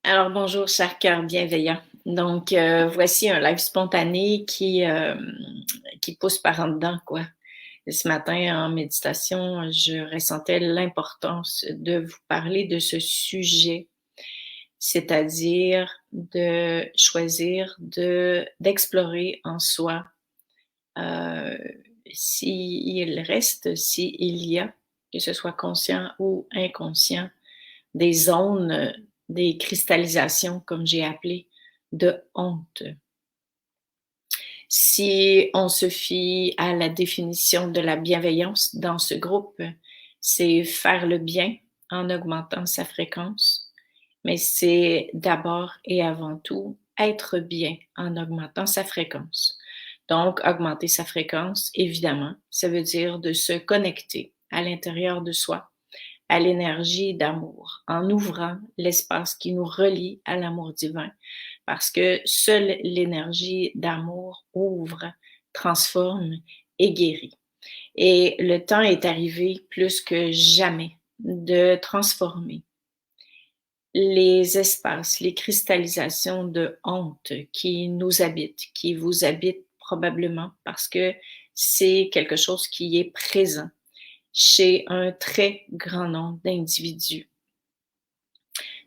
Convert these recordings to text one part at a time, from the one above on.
Alors bonjour, cher cœur bienveillant. Donc, voici un live spontané qui pousse par en dedans, quoi. Ce matin, en méditation, je ressentais l'importance de vous parler de ce sujet, c'est-à-dire de choisir d'explorer en soi, heu, s'il reste, s'il y a, que ce soit conscient ou inconscient, des zones, des cristallisations, comme j'ai appelé, de honte. Si on se fie à la définition de la bienveillance dans ce groupe, c'est faire le bien en augmentant sa fréquence, mais c'est d'abord et avant tout être bien en augmentant sa fréquence. Donc, augmenter sa fréquence, évidemment, ça veut dire de se connecter à l'intérieur de soi à l'énergie d'amour, en ouvrant l'espace qui nous relie à l'amour divin, parce que seule l'énergie d'amour ouvre, transforme et guérit. Et le temps est arrivé plus que jamais de transformer les espaces, les cristallisations de honte qui nous habitent, qui vous habitent probablement parce que c'est quelque chose qui est présent chez un très grand nombre d'individus.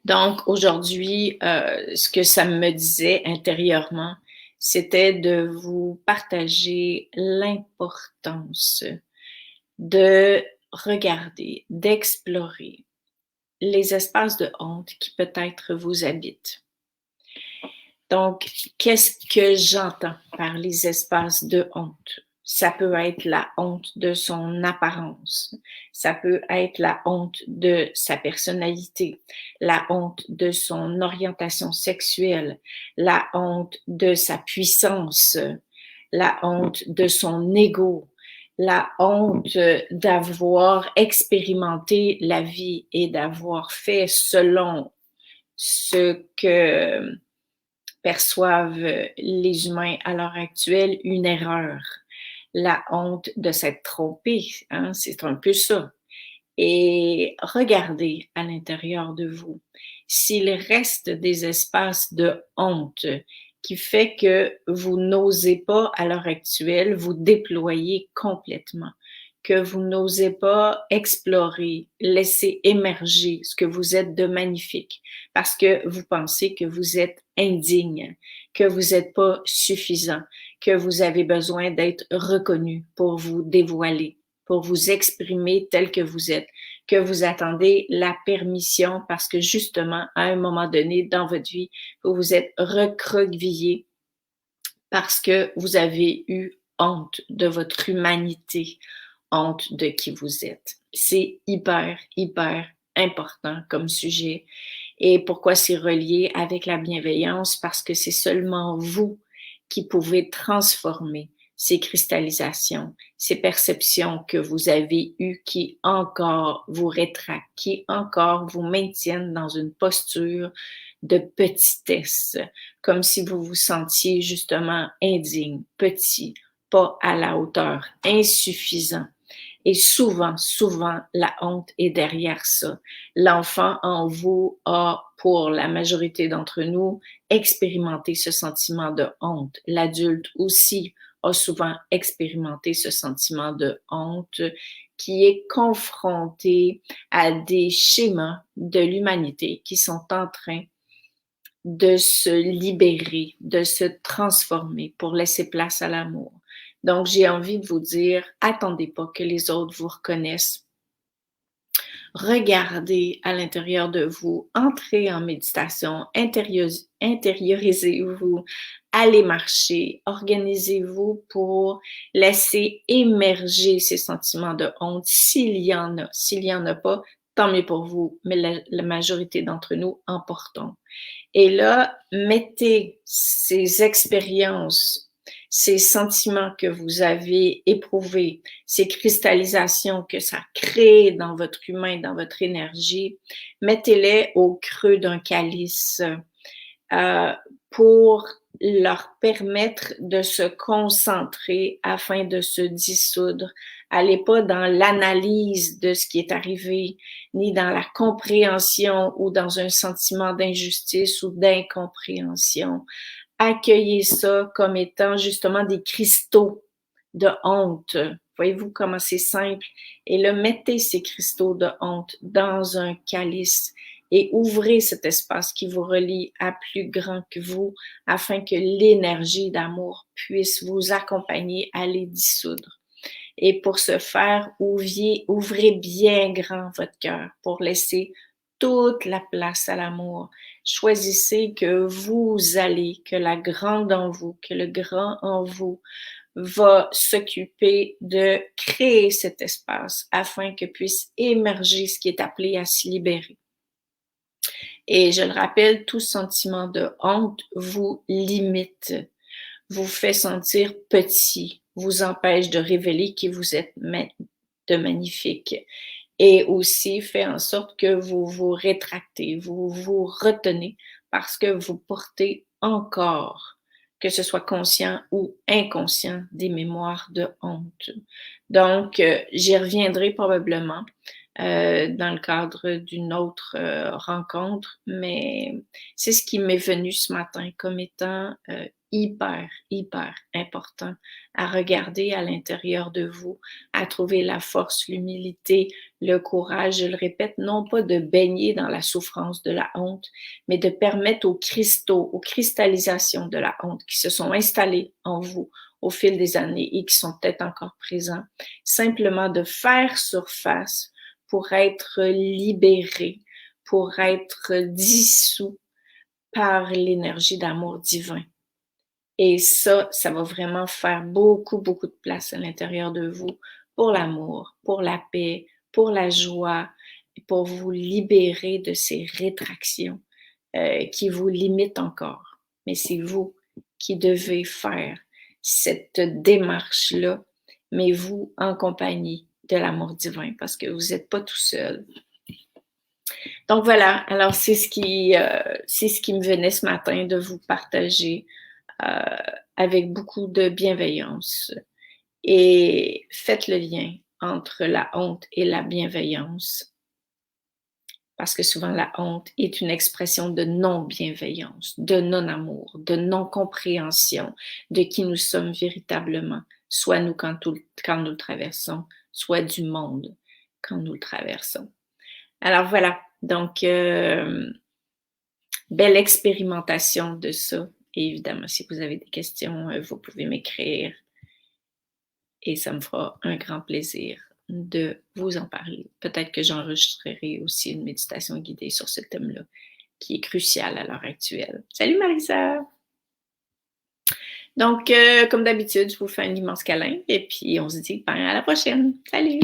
Donc aujourd'hui, ce que ça me disait intérieurement, c'était de vous partager l'importance de regarder, d'explorer les espaces de honte qui peut-être vous habitent. Donc, qu'est-ce que j'entends par les espaces de honte? Ça peut être la honte de son apparence, ça peut être la honte de sa personnalité, la honte de son orientation sexuelle, la honte de sa puissance, la honte de son ego, la honte d'avoir expérimenté la vie et d'avoir fait selon ce que perçoivent les humains à l'heure actuelle une erreur. La honte de s'être trompé, hein, c'est un peu ça. Et regardez à l'intérieur de vous s'il reste des espaces de honte qui fait que vous n'osez pas à l'heure actuelle vous déployer complètement, que vous n'osez pas explorer, laisser émerger ce que vous êtes de magnifique parce que vous pensez que vous êtes indigne, que vous n'êtes pas suffisant, que vous avez besoin d'être reconnu pour vous dévoiler, pour vous exprimer tel que vous êtes, que vous attendez la permission parce que justement, à un moment donné dans votre vie, vous vous êtes recroquevillé parce que vous avez eu honte de votre humanité, honte de qui vous êtes. C'est hyper, hyper important comme sujet. Et pourquoi c'est relié avec la bienveillance? Parce que c'est seulement vous qui pouvez transformer ces cristallisations, ces perceptions que vous avez eues qui encore vous rétractent, qui encore vous maintiennent dans une posture de petitesse, comme si vous vous sentiez justement indigne, petit, pas à la hauteur, insuffisant. Et souvent, souvent, la honte est derrière ça. L'enfant en vous a, pour la majorité d'entre nous, expérimenté ce sentiment de honte. L'adulte aussi a souvent expérimenté ce sentiment de honte qui est confronté à des schémas de l'humanité qui sont en train de se libérer, de se transformer pour laisser place à l'amour. Donc, j'ai envie de vous dire, attendez pas que les autres vous reconnaissent. Regardez à l'intérieur de vous, entrez en méditation, intériorisez-vous, allez marcher, organisez-vous pour laisser émerger ces sentiments de honte s'il y en a. S'il y en a pas, tant mieux pour vous, mais la majorité d'entre nous en portons. Et là, mettez ces expériences, ces sentiments que vous avez éprouvés, ces cristallisations que ça crée dans votre humain, dans votre énergie, mettez-les au creux d'un calice euh, pour leur permettre de se concentrer afin de se dissoudre Allez pas dans l'analyse de ce qui est arrivé, ni dans la compréhension ou dans un sentiment d'injustice ou d'incompréhension. Accueillez ça comme étant justement des cristaux de honte. Voyez-vous comment c'est simple? Et là, mettez ces cristaux de honte dans un calice et ouvrez cet espace qui vous relie à plus grand que vous afin que l'énergie d'amour puisse vous accompagner à les dissoudre. Et pour ce faire, ouvrez bien grand votre cœur pour laisser toute la place à l'amour. Choisissez que vous allez, que la grande en vous, que le grand en vous va s'occuper de créer cet espace afin que puisse émerger ce qui est appelé à se libérer. Et je le rappelle, tout sentiment de honte vous limite, vous fait sentir petit, vous empêche de révéler qui vous êtes de magnifique et aussi fait en sorte que vous vous rétractez, vous vous retenez parce que vous portez encore, que ce soit conscient ou inconscient, des mémoires de honte. Donc, j'y reviendrai probablement dans le cadre d'une autre rencontre, mais c'est ce qui m'est venu ce matin comme étant hyper, hyper important à regarder à l'intérieur de vous, à trouver la force, l'humilité, le courage, je le répète, non pas de baigner dans la souffrance de la honte, mais de permettre aux cristaux, aux cristallisations de la honte qui se sont installés en vous au fil des années et qui sont peut-être encore présents, simplement de faire surface pour être libéré, pour être dissous par l'énergie d'amour divin. Et ça va vraiment faire beaucoup, beaucoup de place à l'intérieur de vous pour l'amour, pour la paix, pour la joie, pour vous libérer de ces rétractions qui vous limitent encore. Mais c'est vous qui devez faire cette démarche-là, mais vous en compagnie de l'amour divin, parce que vous n'êtes pas tout seul. Donc voilà, alors c'est ce qui me venait ce matin de vous partager avec beaucoup de bienveillance. Et faites le lien entre la honte et la bienveillance, parce que souvent la honte est une expression de non-bienveillance, de non-amour, de non-compréhension de qui nous sommes véritablement, soit nous quand nous le traversons, soit du monde quand nous le traversons. Alors voilà, donc belle expérimentation de ça. Et évidemment, si vous avez des questions, vous pouvez m'écrire et ça me fera un grand plaisir de vous en parler. Peut-être que j'enregistrerai aussi une méditation guidée sur ce thème-là qui est crucial à l'heure actuelle. Salut Marisa! Donc, comme d'habitude, je vous fais un immense câlin et puis on se dit à la prochaine. Salut!